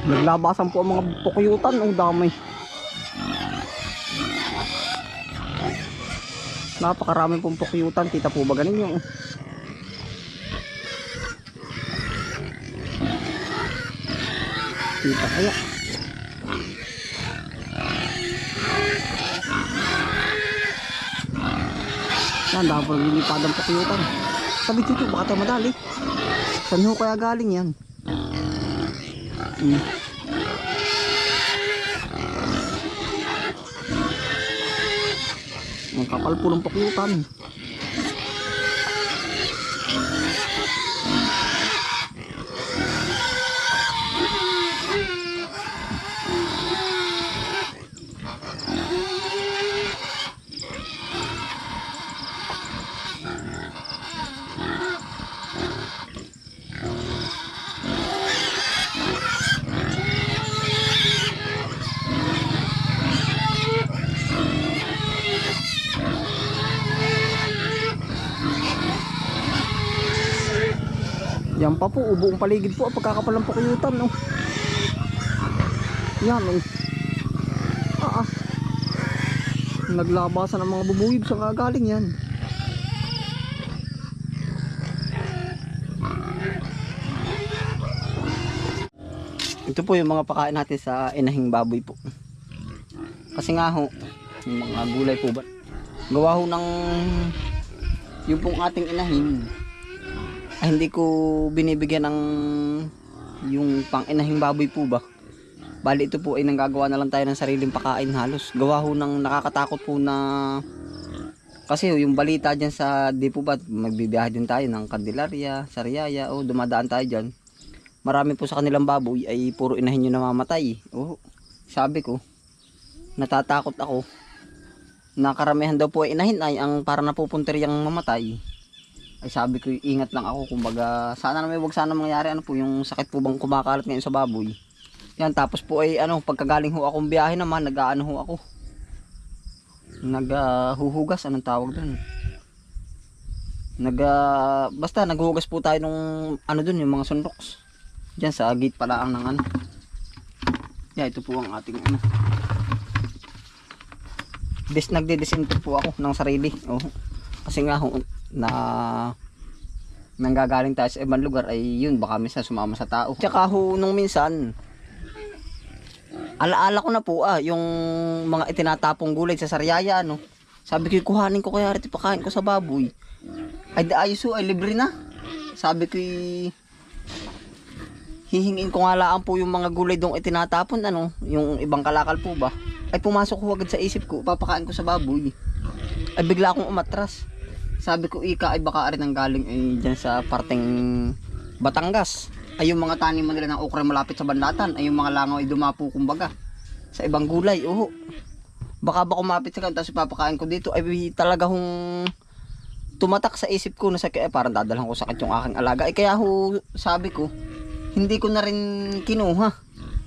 Naglabasan po ang mga pukyutan. Ang dami. Napakarami pong pukyutan. Kita po ba ganin yung kita kaya. Yan, dahil po nilipad ang pukyutan. Sabi dito, baka tayo madali. Saan ho kaya galing yan? Ang kapal po ng pukyutan. Yan pa po, buong paligid po ang pagkakapal ng pukyutan, no? Yan, oh. Naglabasan ng mga bubuyib sa kagaling yan. Ito po yung mga pakain natin sa inahing baboy po. Kasi nga ho, yung mga gulay po ba, gawa ho ng yung pong ating inahin ay hindi ko binibigyan ng yung pang inahing baboy po ba. Bali ito po ay nanggagawa na lang tayo ng sariling pakain halos. Gawa ho ng nakakatakot po na kasi ho, yung balita dyan sa di po ba magbibiyahe din tayo ng Candelaria, Sariaya o dumadaan tayo dyan. Marami po sa kanilang baboy ay puro inahin yung namamatay. Oh, sabi ko, natatakot ako na karamihan daw po ay inahin ay ang para napupunteryang mamatay. Ay sabi ko, ingat lang ako, kumbaga sana naman wag sana mangyari ano po yung sakit po bang kumakalat ngayon sa baboy. Yan, tapos po ay ano, pagkagaling ho akong biyahe naman, nag-aano ho ako. Naghuhugas, anong tawag doon? Basta naghuhugas po tayo nung ano doon, yung mga sunroks. Diyan sa gate pala ang ng ano. Yeah, ito po ang ating ano. Nagde-disinfect po ako ng sarili. Oh. Kasi nga ho, na nanggagaling tayo sa ibang lugar ay yun, baka minsan sumama sa tao. Tsaka ho, nung minsan alaala ko na po yung mga itinatapong gulay sa Sariaya no. Sabi ko, kuhanin ko kaya rito pakain ko sa baboy. Ay di ayos ho, ay libre na. Sabi ko, hihingin ko nga laan po yung mga gulay dong itinatapon ano, yung ibang kalakal po ba. Ay pumasok ko agad sa isip ko, papakain ko sa baboy. Ay bigla akong umatras. Sabi ko, ika ay baka rin ang galing ay dyan sa parteng Batangas. Ay yung mga taniman nila ng okra malapit sa banlatan. Ay yung mga langaw ay dumapo kumbaga sa ibang gulay. Oh, baka ba kumapit sa kan tapos ipapakain ko dito. Ay talaga hong tumatak sa isip ko na sa parang dadalhan ko sakit yung aking alaga. Ay kaya ho sabi ko, hindi ko na rin kinuha.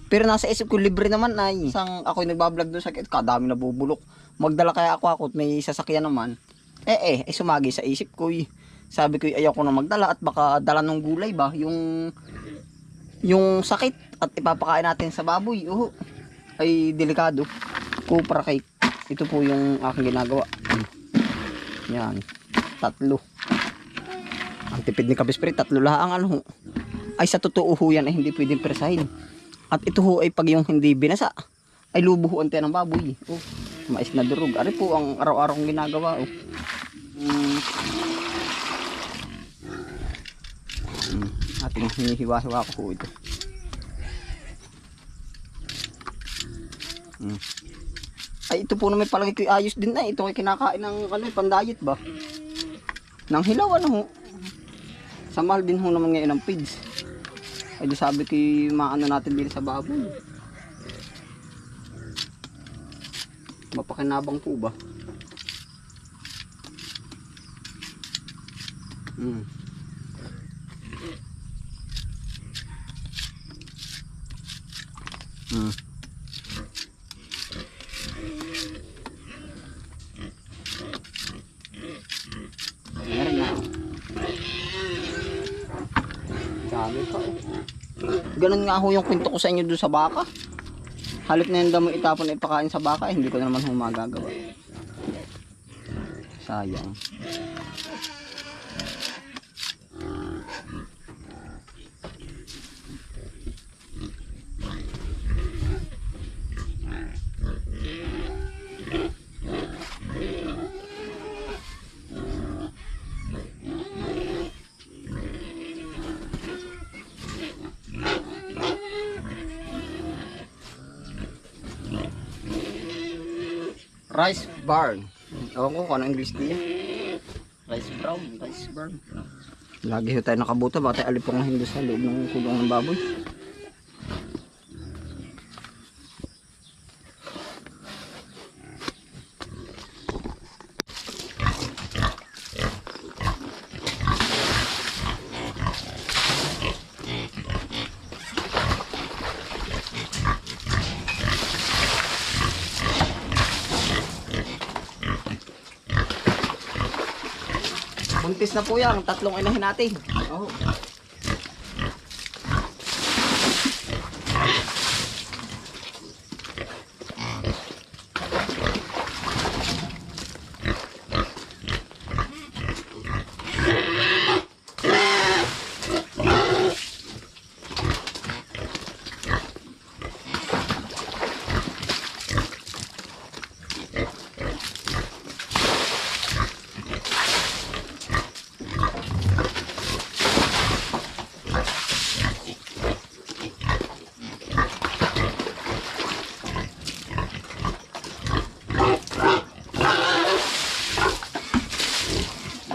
Pero nasa isip ko libre naman ay. Isang ako'y nagbablog doon sa kadami na bubulok. Magdala kaya ako at may sasakyan naman. Ay sumagi sa isip ko. Sabi ko ayaw ko na magdala at baka dala ng gulay ba yung sakit at ipapakain natin sa baboy. Ay delikado. Copra cake. Ito po yung aking ginagawa. Yan. 3. Ang tipid ni Kapisprit, 3 lang ano. Ay sa totoo ho yan ay hindi pwedeng persahin. At ito ho ay pag yung hindi binasa ay lubuhuan tayo ng baboy. Mais na durog. Ari po ang araw-araw kong ginagawa. Ating hinihiwa-hiwa ko po ito. Ay ito po na may palagi ko ayos din na. Ito ay kinakain ng pandayet ba? Nang hilaw ano ho. Sa mahal din ho naman ngayon ng feeds. Ay di sabi ko maano natin din sa baboy. Mapakinabang po ba? Meron na. Dami pa Ganun nga ho yung kwento ko sa inyo doon sa baka. Halip na yung damo itapon na ipakain sa baka, hindi ko na naman ho magagawa. Sayang. Rice barn. Ewan ko kung anong English niya. Rice brown, rice barn. Lagi ho tayo nakabuta, baka tayo alipong hindi sa loob ng kulong ng baboy. Buntis na po yan, tatlong inahin natin. Oh.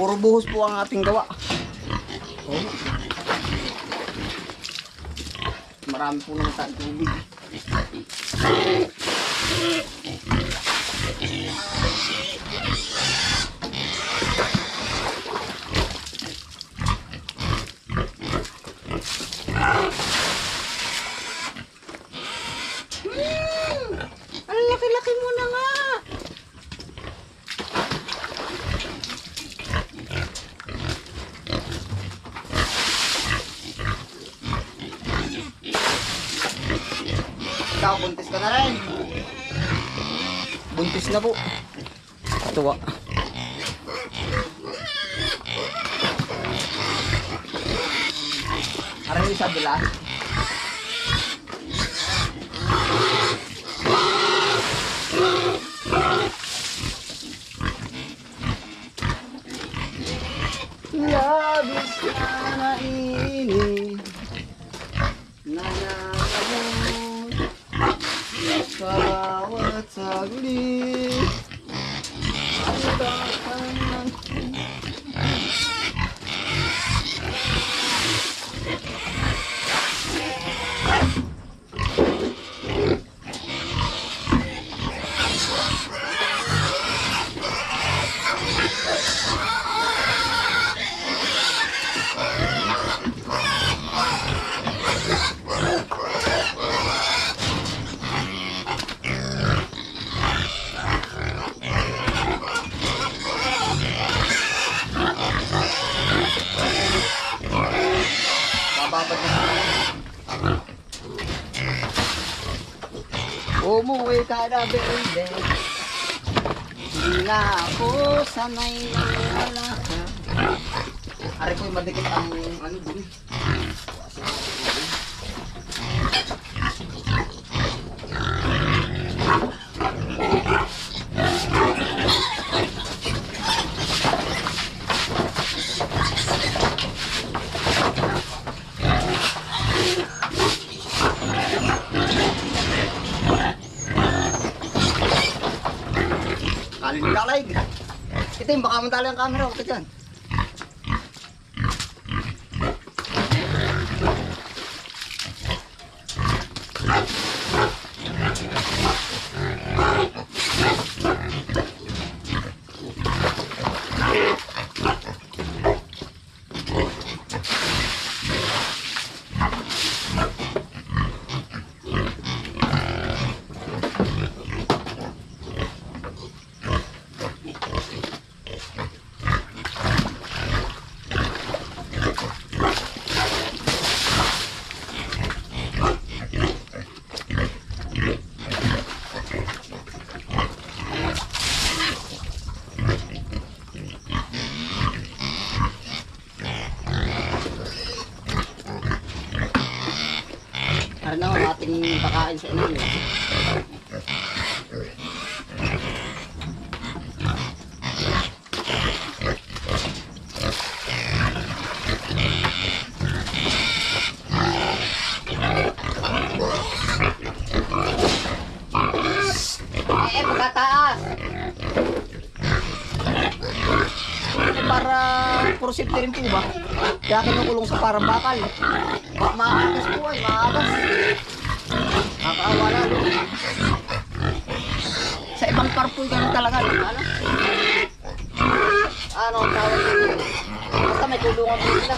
Puro buhos po ang ating gawa. Oh. Marami po naman tayong tubig. Ang laki-laki mo na nga. Ikaw, buntis ka na rin. Buntis na po. Tuwa. Aray isa bila. Labis na nainit na nakabot sa bawat saglit. Ang bakanan umuwi ka na, baby. Hindi na ako sanay na wala ka. Ari ko'y madikit ang ano dun. Kalin nila like. Ito yung baka matali ang camera. Huwag ka dyan. Narin na ang ating pakain sa inahin. Pagkataas! Para puro safety rin po ba? Kaya kinukulong sa parang bakal. Maagas po ay, maagas. Nakakaawa lalo. Sa ibang parpoy ganun talaga. Ano ang tawag dito? Basta may tulungan po sila.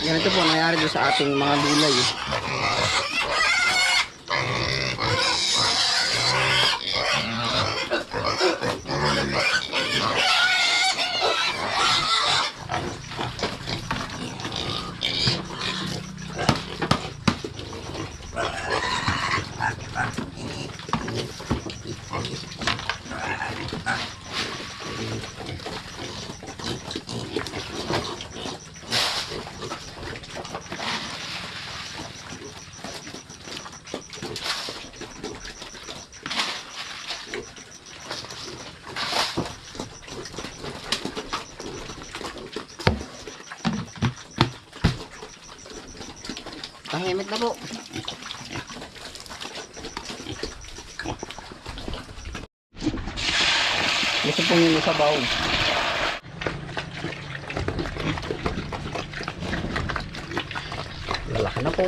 Ganito po nangyari doon sa ating mga gulay. Tahimik na po. Gusto pong yun sa baon. Lalaki na po.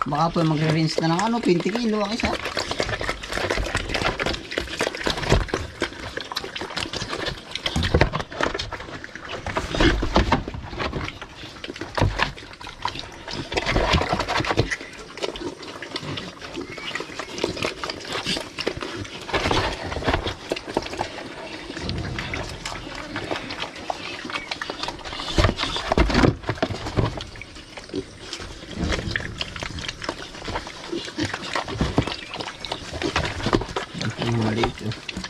Baka po magre-rinse na ng ano, 20 kilo ang isa. Maliit.